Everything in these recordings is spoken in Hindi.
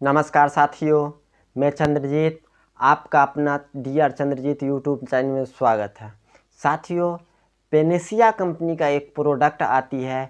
नमस्कार साथियों, मैं चंद्रजीत, आपका अपना डीआर चंद्रजीत यूट्यूब चैनल में स्वागत है। साथियों, पेनेसिया कंपनी का एक प्रोडक्ट आती है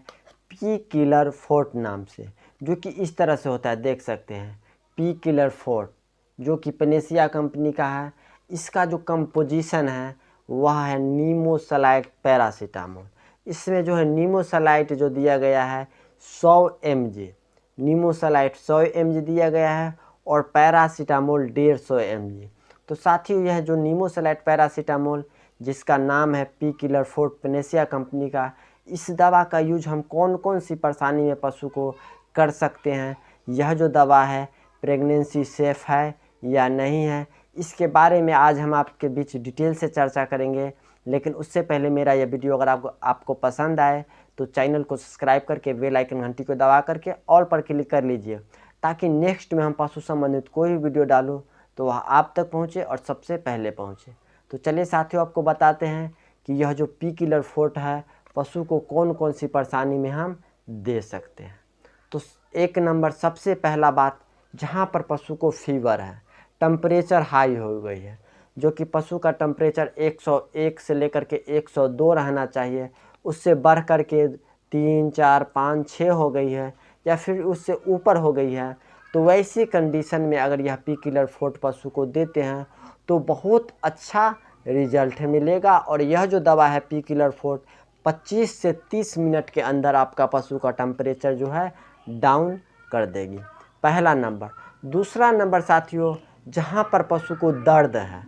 पी किलर फोर्ट नाम से, जो कि इस तरह से होता है, देख सकते हैं पी किलर फोर्ट, जो कि पेनेसिया कंपनी का है। इसका जो कंपोजिशन है वह है नीमोसलाइट पैरासीटामोल। इसमें जो है नीमोसलाइट जो दिया गया है 100 mg, नीमोसलाइट 100 mg दिया गया है और पैरासीटामोल 150 mg। तो साथियों, यह जो नीमोसलाइट पैरासीटामोल जिसका नाम है P killer fort Panacea company का, इस दवा का यूज हम कौन कौन सी परेशानी में पशु को कर सकते हैं, यह जो दवा है प्रेगनेंसी सेफ है या नहीं है, इसके बारे में आज हम आपके बीच डिटेल से चर्चा करेंगे। लेकिन उससे पहले मेरा यह वीडियो अगर आपको पसंद आए तो चैनल को सब्सक्राइब करके बेल आइकन घंटी को दबा करके ऑल पर क्लिक कर लीजिए, ताकि नेक्स्ट में हम पशु संबंधित कोई भी वीडियो डालूं तो वह आप तक पहुंचे और सबसे पहले पहुंचे। तो चलिए साथियों, आपको बताते हैं कि यह जो पी किलर फोर्ट है पशु को कौन कौन सी परेशानी में हम दे सकते हैं। तो एक नंबर, सबसे पहला बात, जहाँ पर पशु को फीवर है, टेम्परेचर हाई हो गई है, जो कि पशु का टेम्परेचर 101 से लेकर के 102 रहना चाहिए, उससे बढ़ कर के 3, 4, 5, 6 हो गई है या फिर उससे ऊपर हो गई है, तो वैसी कंडीशन में अगर यह पी किलर फोर्ट पशु को देते हैं तो बहुत अच्छा रिजल्ट मिलेगा। और यह जो दवा है पी किलर फोर्ट 25 से 30 मिनट के अंदर आपका पशु का टेम्परेचर जो है डाउन कर देगी, पहला नंबर। दूसरा नंबर साथियों, जहाँ पर पशु को दर्द है,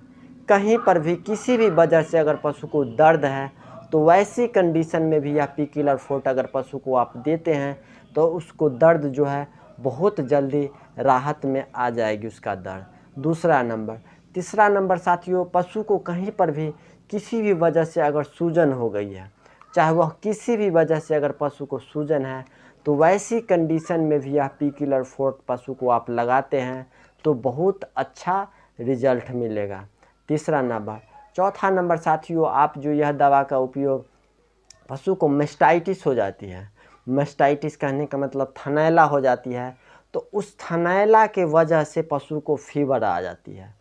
कहीं पर भी किसी भी वजह से अगर पशु को दर्द है, तो वैसी कंडीशन में भी यह पी किलर फोर्ट अगर पशु को आप देते हैं तो उसको दर्द जो है बहुत जल्दी राहत में आ जाएगी उसका दर्द, दूसरा नंबर। तीसरा नंबर साथियों, पशु को कहीं पर भी किसी भी वजह से अगर सूजन हो गई है, चाहे वह किसी भी वजह से अगर पशु को सूजन है, तो वैसी कंडीशन में भी यह पी किलर फोर्ट पशु को आप लगाते हैं तो बहुत अच्छा रिजल्ट मिलेगा, तीसरा नंबर। चौथा नंबर साथियों, आप जो यह दवा का उपयोग, पशु को मेस्टाइटिस हो जाती है, मेस्टाइटिस कहने का मतलब थनैला हो जाती है, तो उस थनैला के वजह से पशु को फीवर आ जाती है,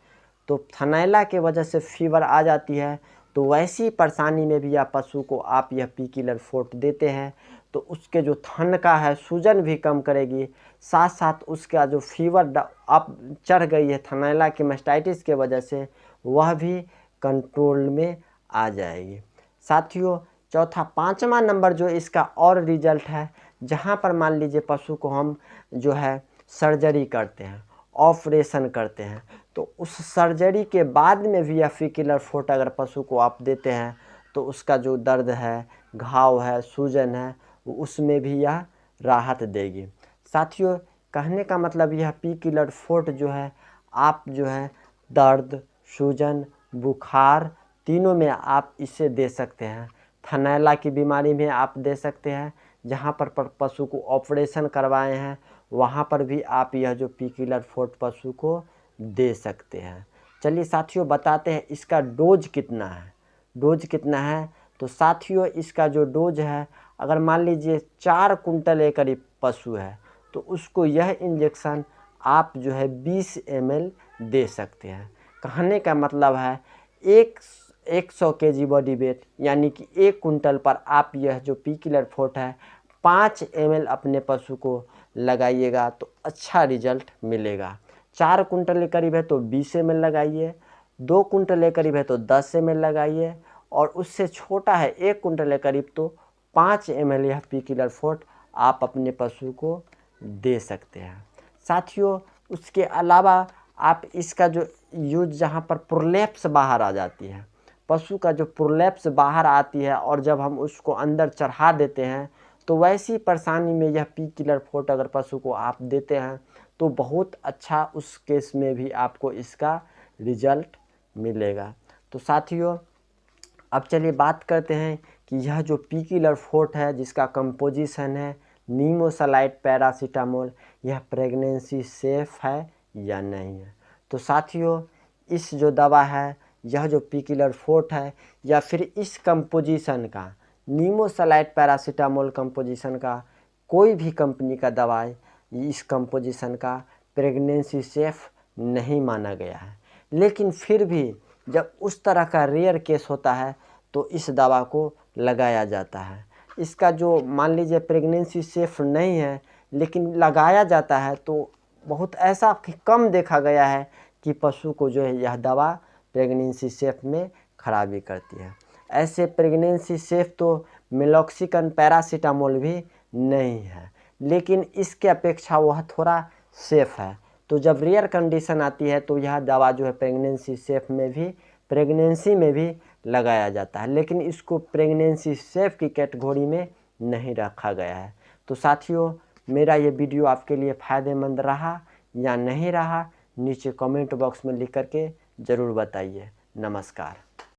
तो थनैला के वजह से फीवर आ जाती है, तो वैसी परेशानी में भी या पशु को आप यह पी किलर फोर्ट देते हैं तो उसके जो थन का है सूजन भी कम करेगी, साथ साथ उसका जो फीवर अब चढ़ गई है थनैला की मेस्टाइटिस के वजह से, वह भी कंट्रोल में आ जाएगी। साथियों, चौथा, पाँचवा नंबर जो इसका और रिजल्ट है, जहाँ पर मान लीजिए पशु को हम जो है सर्जरी करते हैं, ऑपरेशन करते हैं, तो उस सर्जरी के बाद में भी यह पी किलर फोर्ट अगर पशु को आप देते हैं तो उसका जो दर्द है, घाव है, सूजन है, उसमें भी यह राहत देगी। साथियों, कहने का मतलब यह पी किलर फोर्ट जो है आप जो है दर्द, सूजन, बुखार तीनों में आप इसे दे सकते हैं। थनैला की बीमारी में आप दे सकते हैं, जहाँ पर पशु को ऑपरेशन करवाए हैं वहाँ पर भी आप यह जो पी किलर फोर्ट पशु को दे सकते हैं। चलिए साथियों, बताते हैं इसका डोज कितना है। डोज कितना है तो साथियों, इसका जो डोज है, अगर मान लीजिए 4 कुंटल के करीब पशु है तो उसको यह इंजेक्शन आप जो है 20 ml दे सकते हैं। कहने का मतलब है 100 kg बॉडी वेट यानी कि 1 कुंटल पर आप यह जो पी किलर फोर्ट है 5 ml अपने पशु को लगाइएगा तो अच्छा रिजल्ट मिलेगा। 4 कुंटल के करीब है तो 20 ml लगाइए, 2 कुंटल के करीब है तो 10 ml लगाइए, और उससे छोटा है 1 कुंटल के करीब तो 5 ml यह पी किलर फोर्ट आप अपने पशु को दे सकते हैं। साथियों, उसके अलावा आप इसका जो यूज, जहाँ पर प्रोलैप्स बाहर आ जाती है, पशु का जो प्रोलैप्स बाहर आती है और जब हम उसको अंदर चढ़ा देते हैं, तो वैसी परेशानी में यह पी किलर फोर्ट अगर पशु को आप देते हैं तो बहुत अच्छा उस केस में भी आपको इसका रिजल्ट मिलेगा। तो साथियों, अब चलिए बात करते हैं कि यह जो पी किलर फोर्ट है जिसका कंपोजिशन है नीमोसलाइट पैरासीटामोल, यह प्रेगनेंसी सेफ है या नहीं है। तो साथियों, इस जो दवा है, यह जो पी किलर फोर्ट है या फिर इस कंपोजिशन का, नीमोसलाइट पैरासीटामोल कंपोजिशन का, कोई भी कंपनी का दवाई इस कंपोजिशन का प्रेगनेंसी सेफ नहीं माना गया है। लेकिन फिर भी जब उस तरह का रेयर केस होता है तो इस दवा को लगाया जाता है। इसका जो मान लीजिए प्रेगनेंसी सेफ नहीं है लेकिन लगाया जाता है तो बहुत ऐसा कम देखा गया है कि पशु को जो है यह दवा प्रेगनेंसी सेफ में खराबी करती है। ऐसे प्रेगनेंसी सेफ तो मेलॉक्सिकन पैरासीटामोल भी नहीं है, लेकिन इसके अपेक्षा वह थोड़ा सेफ है। तो जब रेयर कंडीशन आती है तो यह दवा जो है प्रेगनेंसी सेफ में भी, प्रेगनेंसी में भी लगाया जाता है, लेकिन इसको प्रेगनेंसी सेफ की कैटेगरी में नहीं रखा गया है। तो साथियों, मेरा ये वीडियो आपके लिए फ़ायदेमंद रहा या नहीं रहा, नीचे कमेंट बॉक्स में लिख करके ज़रूर बताइए। नमस्कार।